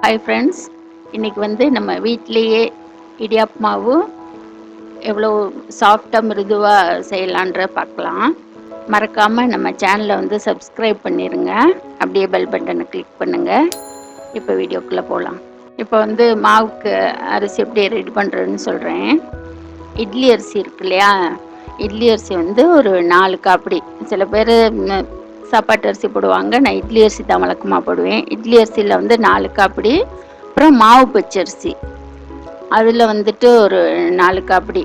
Hi friends, இன்றைக்கி வந்து நம்ம வீட்டிலையே இடியாப்ப மாவு எவ்வளோ சாஃப்டாக மிருதுவாக செய்யலான்ற பார்க்கலாம். மறக்காமல் நம்ம சேனலை வந்து சப்ஸ்கிரைப் பண்ணிடுங்க. அப்படியே பெல் பட்டனை கிளிக் பண்ணுங்கள். இப்போ வீடியோக்குள்ளே போகலாம். இப்போ வந்து மாவுக்கு அரிசி எப்படி ரெடி பண்ணுறதுன்னு சொல்கிறேன். இட்லி அரிசி இருக்கு இல்லையா, இட்லி அரிசி வந்து ஒரு 4 காப்படி. சில பேர் சாப்பாட்டு அரிசி போடுவாங்க, நான் இட்லி அரிசி தான் வழக்கமாக போடுவேன். இட்லி அரிசியில் வந்து 4 காப்படி. அப்புறம் மாவு பச்சரிசி அதில் வந்துட்டு ஒரு 4 காப்படி.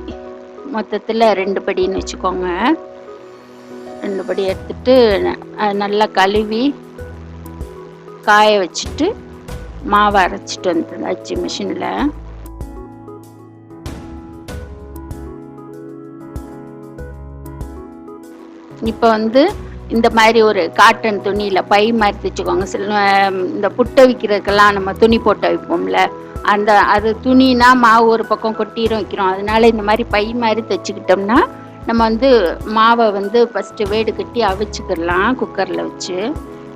மொத்தத்தில் 2 படின்னு வச்சுக்கோங்க. 2 படி எடுத்துட்டு நல்லா கழுவி காய வச்சுட்டு மாவை அரைச்சிட்டு வந்துச்சு மிஷினில். இப்போ வந்து இந்த மாதிரி ஒரு காட்டன் துணியில் பை மாதிரி தைச்சிக்கோங்க. சில இந்த புட்டை வைக்கிறதுக்கெல்லாம் நம்ம துணி போட்டு வைப்போம்ல, அது துணினா மாவு ஒரு பக்கம் கொட்டிடும் வைக்கிறோம். அதனால இந்த மாதிரி பை மாதிரி தைச்சிக்கிட்டோம்னா நம்ம வந்து மாவை வந்து ஃபஸ்ட்டு வேடு கட்டி அவிச்சிக்கிடலாம் குக்கரில் வச்சு.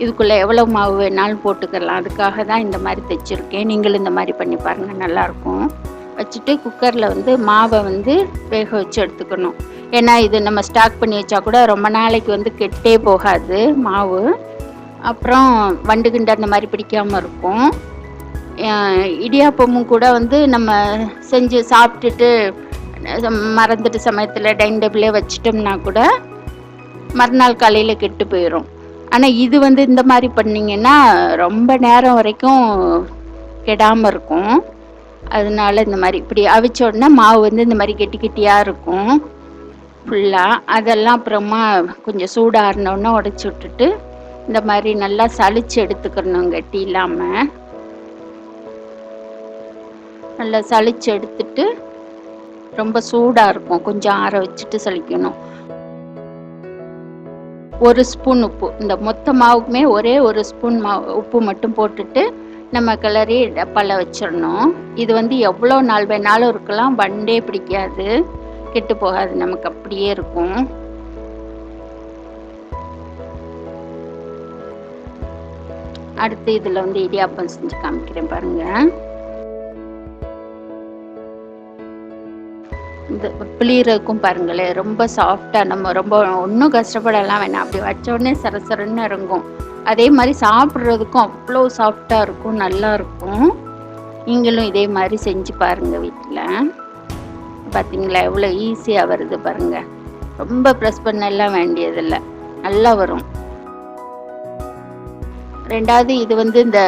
இதுக்குள்ளே எவ்வளோ மாவு வேணாலும் போட்டுக்கிடலாம். அதுக்காக தான் இந்த மாதிரி தைச்சிருக்கேன். நீங்களும் இந்த மாதிரி பண்ணி பாருங்கள், நல்லாயிருக்கும். வச்சுட்டு குக்கரில் வந்து மாவை வந்து வேக வச்சு எடுத்துக்கணும். ஏன்னா இது நம்ம ஸ்டாக் பண்ணி வச்சா கூட ரொம்ப நாளைக்கு வந்து கெட்டே போகாது மாவு. அப்புறம் வண்டு கிண்டு அந்த மாதிரி பிடிக்காமல் இருக்கும். இடியாப்பமும் கூட வந்து நம்ம செஞ்சு சாப்பிட்டுட்டு மறந்துட்டு சமயத்தில் டைனிங் டேபிளே வச்சிட்டோம்னா கூட மறுநாள் காலையில் கெட்டு போயிடும். ஆனால் இது வந்து இந்த மாதிரி பண்ணிங்கன்னா ரொம்ப நேரம் வரைக்கும் கெடாமல் இருக்கும். அதனால இந்த மாதிரி இப்படி அவிச்ச உடனே மாவு வந்து இந்த மாதிரி கெட்டி கெட்டியாக இருக்கும் ஃபுல்லாக. அதெல்லாம் அப்புறமா கொஞ்சம் சூடாறினோடனே உடச்சி விட்டுட்டு இந்த மாதிரி நல்லா சளிச்சு எடுத்துக்கணும். கட்டி இல்லாமல் நல்லா சளிச்சு எடுத்துட்டு, ரொம்ப சூடாக இருக்கும், கொஞ்சம் ஆற வச்சுட்டு சலிக்கணும். 1 ஸ்பூன் உப்பு, இந்த மொத்த மாவுக்குமே ஒரே 1 ஸ்பூன் உப்பு மட்டும் போட்டுட்டு நம்ம கிளறி டப்பாவில் வச்சிடணும். இது வந்து எவ்வளோ நாள் வேணாலும் இருக்கலாம், வண்டே பிடிக்காது, கெட்டு போகாது, நமக்கு அப்படியே இருக்கும். அடுத்து இதில் வந்து இடியாப்பம் செஞ்சு காமிக்கிறேன் பாருங்க. இந்த புளியறதுக்கும் பாருங்களேன், ரொம்ப சாஃப்டாக, நம்ம ரொம்ப ஒன்றும் கஷ்டப்படலாம் வேணாம், அப்படி வச்ச உடனே சரசரன்னு இறங்கும். அதே மாதிரி சாப்பிட்றதுக்கும் அவ்வளோ சாஃப்டாக இருக்கும், நல்லா இருக்கும். நீங்களும் இதே மாதிரி செஞ்சு பாருங்கள் வீட்டில். பார்த்தீங்களா எவ்வளோ ஈஸியாக வருது பாருங்கள். ரொம்ப ப்ரெஸ் பண்ணலாம் வேண்டியதில்லை, நல்லா வரும். ரெண்டாவது இது வந்து இந்த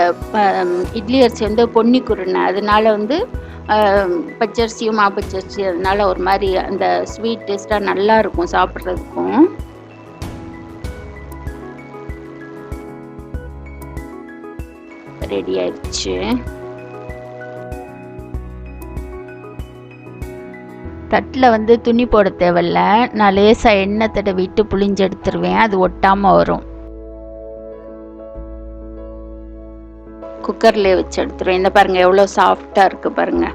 இட்லி அரிசி வந்து பொன்னி குருணை, அதனால வந்து பச்சரிசியும் மாப்பச்சரிசி, அதனால ஒரு மாதிரி அந்த ஸ்வீட் டேஸ்ட்டாக நல்லா இருக்கும் சாப்பிட்றதுக்கும். ரெடி ஆயிடுச்சு. தட்டில் வந்து துணி போட தேவையில்ல, நான் லேசாக எண்ணெய் தடவிட்டு புளிஞ்சு எடுத்துருவேன், அது ஒட்டாமல் வரும். குக்கர்லேயே வச்சு எடுத்துருவேன். இந்த பாருங்கள் எவ்வளோ சாஃப்டாக இருக்குது பாருங்கள்.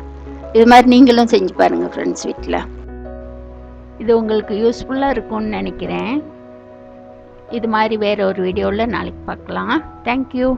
இது மாதிரி நீங்களும் செஞ்சு பாருங்கள் ஃப்ரெண்ட்ஸ் வீட்டில். இது உங்களுக்கு யூஸ்ஃபுல்லாக இருக்கும்னு நினைக்கிறேன். இது மாதிரி வேறு ஒரு வீடியோவில் நாளைக்கு பார்க்கலாம். தேங்க்யூ.